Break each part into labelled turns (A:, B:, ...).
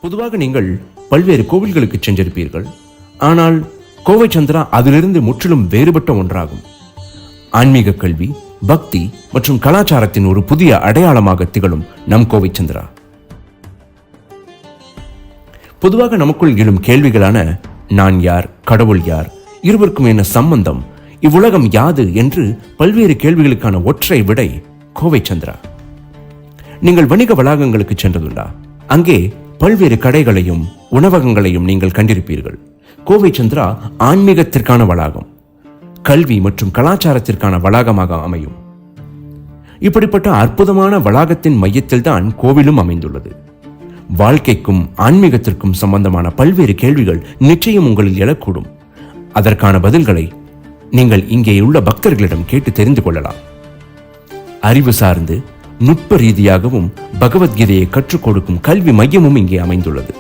A: பொதுவாக நீங்கள் பல்வேறு கோவில்களுக்கு சென்றிருப்பீர்கள். ஆனால் கோவை சந்திரா அதிலிருந்து முற்றிலும் வேறுபட்ட ஒன்றாகும். ஆன்மீக கல்வி, பக்தி மற்றும் கலாச்சாரத்தின் ஒரு புதிய அடையாளமாக திகழும் நம் கோவை சந்திரா. பொதுவாக நமக்குள் எழும் கேள்விகளான நான் யார், கடவுள் யார், இருவருக்கும் என்ன சம்பந்தம், இவ்வுலகம் யாது என்று பல்வேறு கேள்விகளுக்கான ஒற்றை விடை கோவை சந்திரா. நீங்கள் வணிக வளாகங்களுக்கு சென்றதுள்ளா? அங்கே பல்வேறு கடைகளையும் உணவகங்களையும் நீங்கள் கண்டிருப்பீர்கள். கோவை சந்திரா ஆன்மீகத்திற்கான வளாகம், கல்வி மற்றும் கலாச்சாரத்திற்கான வளாகமாக அமையும். இப்படிப்பட்ட அற்புதமான வளாகத்தின் மையத்தில் தான் கோவிலும் அமைந்துள்ளது. வாழ்க்கைக்கும் ஆன்மீகத்திற்கும் சம்பந்தமான பல்வேறு கேள்விகள் நிச்சயம் உங்களில் எழக்கூடும். அதற்கான பதில்களை நீங்கள் இங்கே உள்ள பக்தர்களிடம் கேட்டு தெரிந்து கொள்ளலாம். அறிவு சார்ந்து நுட்ப ரீதியாகவும் பகவத்கீதையை கற்றுக் கொடுக்கும் கல்வி மையமும் இங்கே அமைந்துள்ளது.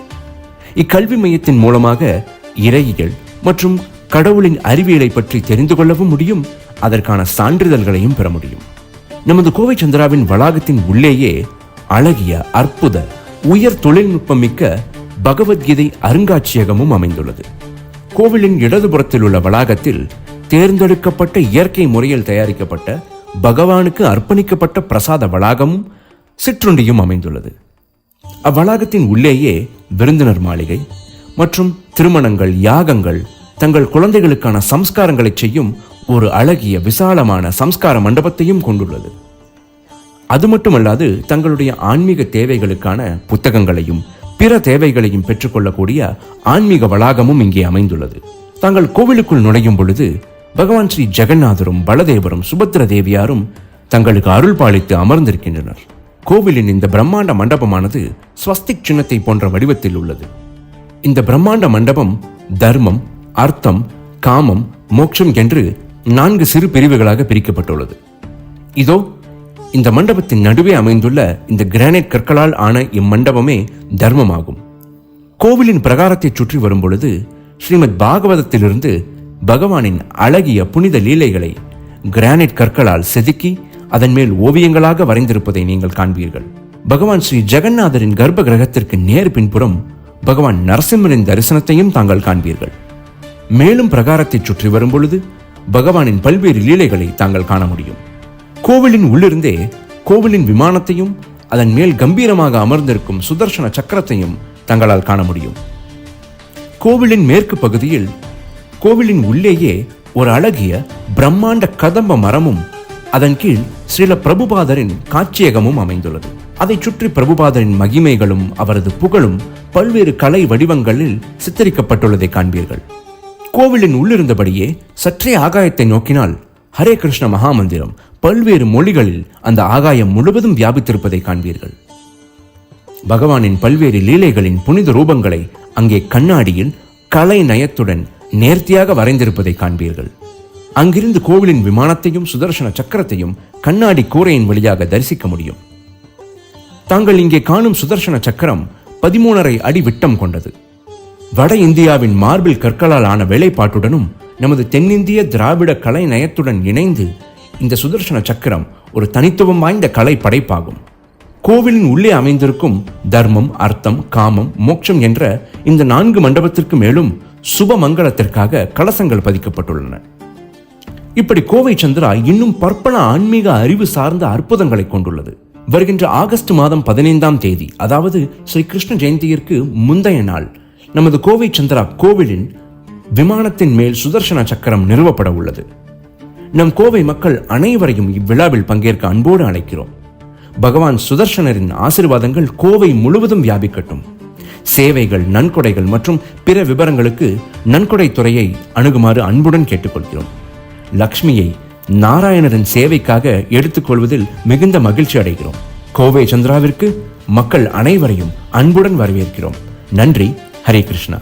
A: இக்கல்வி மையத்தின் மூலமாக இறையியல் மற்றும் கடவுளின் அறிவியலை பற்றி தெரிந்து கொள்ளவும் முடியும். அதற்கான சான்றிதழ்களையும் பெற முடியும். நமது கோவை சந்திராவின் வளாகத்தின் உள்ளேயே அழகிய, அற்புத, உயர் தொழில்நுட்பம் மிக்க பகவத்கீதை அருங்காட்சியகமும் அமைந்துள்ளது. கோவிலின் இடதுபுறத்தில் உள்ள வளாகத்தில் தேர்ந்தெடுக்கப்பட்ட இயற்கை முறையில் தயாரிக்கப்பட்ட பகவானுக்கு அர்ப்பணிக்கப்பட்ட பிரசாத வளாகமும் சிற்றுண்டியும் அமைந்துள்ளது. அவ்வளாகத்தின் உள்ளேயே விருந்தினர் மாளிகை மற்றும் திருமணங்கள், யாகங்கள், தங்கள் குழந்தைகளுக்கான சம்ஸ்காரங்களை செய்யும் ஒரு அழகிய விசாலமான சம்ஸ்கார மண்டபத்தையும் கொண்டுள்ளது. அது மட்டுமல்லாது தங்களுடைய ஆன்மீக தேவைகளுக்கான புத்தகங்களையும் பிற தேவைகளையும் பெற்றுக்கொள்ளக்கூடிய ஆன்மீக வளாகமும் இங்கே அமைந்துள்ளது. தாங்கள் கோவிலுக்குள் நுழையும் பொழுது பகவான் ஸ்ரீ ஜெகநாதரும் பலதேவரும் சுபத்திர தேவியாரும் தங்களுக்கு அருள் பாலித்து அமர்ந்திருக்கின்றனர். கோவிலின் இந்த பிரம்மாண்ட மண்டபமானது ஸ்வஸ்திக் சின்னத்தை போன்ற வடிவத்தில் உள்ளது. இந்த பிரம்மாண்ட மண்டபம் தர்மம், அர்த்தம், காமம், மோட்சம் என்று 4 சிறு பிரிவுகளாக பிரிக்கப்பட்டுள்ளது. இதோ இந்த மண்டபத்தின் நடுவே அமைந்துள்ள இந்த கிரானைட் கற்களால் ஆன இம்மண்டபமே தர்மமாகும். கோவிலின் பிரகாரத்தை சுற்றி வரும் பொழுது ஸ்ரீமத் பாகவதத்திலிருந்து பகவானின் அழகிய புனித லீலைகளை கிரானைட் கற்களால் செதுக்கி அதன் மேல் ஓவியங்களாக வரைந்திருப்பதை நீங்கள் காண்பீர்கள். பகவான் ஸ்ரீ ஜெகநாதரின் கர்ப்ப கிரகத்திற்கு நேர் பின்புறம் பகவான் நரசிம்மரின் தரிசனத்தையும் தாங்கள் காண்பீர்கள். மேலும் பிரகாரத்தை சுற்றி வரும் பொழுது பகவானின் பல்வேறு லீலைகளை தாங்கள் காண முடியும். கோவிலின் உள்ளிருந்தே கோவிலின் விமானத்தையும் அதன் மேல் கம்பீரமாக அமர்ந்திருக்கும் சுதர்சன சக்கரத்தையும் தங்களால் காண முடியும். கோவிலின் மேற்கு பகுதியில் கோவிலின் உள்ளேயே ஒரு அழகிய பிரம்மாண்ட கதம்ப மரமும் அதன் கீழ் ஸ்ரீல பிரபுபாதரின் காட்சியகமும் அமைந்துள்ளது. அதை சுற்றி பிரபுபாதரின் மகிமைகளும் அவரது புகழும் பல்வேறு கலை வடிவங்களில் சித்தரிக்கப்பட்டுள்ளதை காண்பீர்கள். கோவிலின் உள்ளிருந்தபடியே சற்றே ஆகாயத்தை நோக்கினால் ஹரே கிருஷ்ண மகாமந்திரம் பல்வேறு மொழிகளில் அந்த ஆகாயம் முழுவதும் வியாபித்திருப்பதை காண்பீர்கள். பகவானின் பல்வேறு லீலைகளின் புனித ரூபங்களை அங்கே கண்ணாடியில் கலை நயத்துடன் நேர்த்தியாக வரைந்திருப்பதை காண்பீர்கள். அங்கிருந்து கோவிலின் விமானத்தையும் சுதர்சன சக்கரத்தையும் கண்ணாடி கூரையின் வழியாக தரிசிக்க முடியும். தாங்கள் இங்கே காணும் சுதர்சன சக்கரம் 13.5 அடி விட்டம் கொண்டது. வட இந்தியாவின் மார்பிள் கற்களால் ஆன வேலைப்பாட்டுடனும் நமது தென்னிந்திய திராவிட கலை நயத்துடன் இணைந்து இந்த சுதர்சன சக்கரம் ஒரு தனித்துவம் வாய்ந்த கலை படைப்பாகும். கோவிலின் உள்ளே அமைந்திருக்கும் தர்மம், அர்த்தம், காமம், மோட்சம் என்ற இந்த 4 மண்டபத்திற்கு மேலும் சுப மங்களத்திற்காக கலசங்கள் பதிக்கப்பட்டுள்ளன. இப்படி கோவை சந்திரா இன்னும் பற்பல ஆன்மீக அறிவு சார்ந்த அற்புதங்களை கொண்டுள்ளது. வருகின்ற ஆகஸ்ட் மாதம் 15ஆம் தேதி, அதாவது ஸ்ரீ கிருஷ்ண ஜெயந்தியிற்கு முந்தைய நாள், நமது கோவை சந்திரா கோவிலின் விமானத்தின் மேல் சுதர்சன சக்கரம் நிறுவப்பட உள்ளது. நம் கோவை மக்கள் அனைவரையும் இவ்விழாவில் பங்கேற்க அன்போடு அழைக்கிறோம். பகவான் சுதர்சனரின் ஆசீர்வாதங்கள் கோவை முழுவதும் வியாபிக்கட்டும். சேவைகள், நன்கொடைகள் மற்றும் பிற விவரங்களுக்கு நன்கொடை துறையை அணுகுமாறு அன்புடன் கேட்டுக்கொள்கிறோம். லக்ஷ்மியை நாராயணரின் சேவைக்காக எடுத்துக்கொள்வதில் மிகுந்த மகிழ்ச்சி அடைகிறோம். கோவை சந்திராவிற்கு மக்கள் அனைவரையும் அன்புடன் வரவேற்கிறோம். நன்றி. ஹரே கிருஷ்ணா.